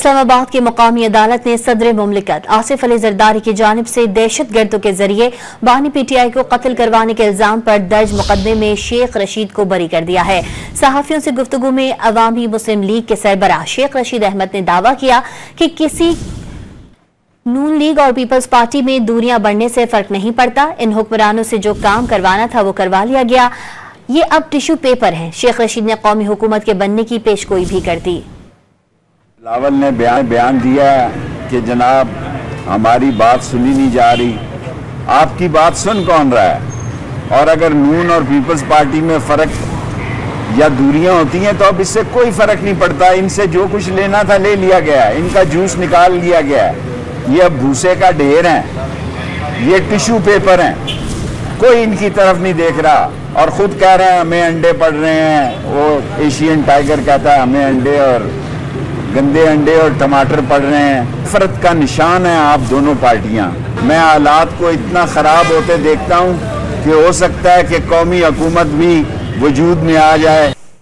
इस्लामाबाद की मुकामी अदालत ने सदर मुमलिकत आसिफ अली जरदारी की जानिब से दहशत गर्दों के जरिए बानी पीटीआई को कत्ल करवाने के इल्जाम पर दर्ज मुकदमे में शेख रशीद को बरी कर दिया है। सहाफियों से गुफ्तगू में अवामी मुस्लिम लीग के सरबराह शेख रशीद अहमद ने दावा किया कि किसी नून लीग और पीपल्स पार्टी में दूरियां बढ़ने से फर्क नहीं पड़ता। इन हुक्मरानों से जो काम करवाना था वो करवा लिया गया, ये अब टिश्यू पेपर है। शेख रशीद ने कौमी हुकूमत के बनने की पेशगोई भी कर दी। बिलावल ने बयान दिया कि जनाब हमारी बात सुनी नहीं जा रही। आपकी बात सुन कौन रहा है? और अगर नून और पीपल्स पार्टी में फर्क या दूरियां होती हैं तो अब इससे कोई फर्क नहीं पड़ता। इनसे जो कुछ लेना था ले लिया गया, इनका जूस निकाल लिया गया। ये अब भूसे का ढेर हैं, ये टिश्यू पेपर हैं, कोई इनकी तरफ नहीं देख रहा और खुद कह रहे हैं हमें अंडे पड़ रहे हैं। वो एशियन टाइगर कहता है हमें अंडे और गंदे अंडे और टमाटर पड़ रहे हैं। नफरत का निशान है आप दोनों पार्टियां। मैं हालात को इतना खराब होते देखता हूं कि हो सकता है कि कौमी हुकूमत भी वजूद में आ जाए।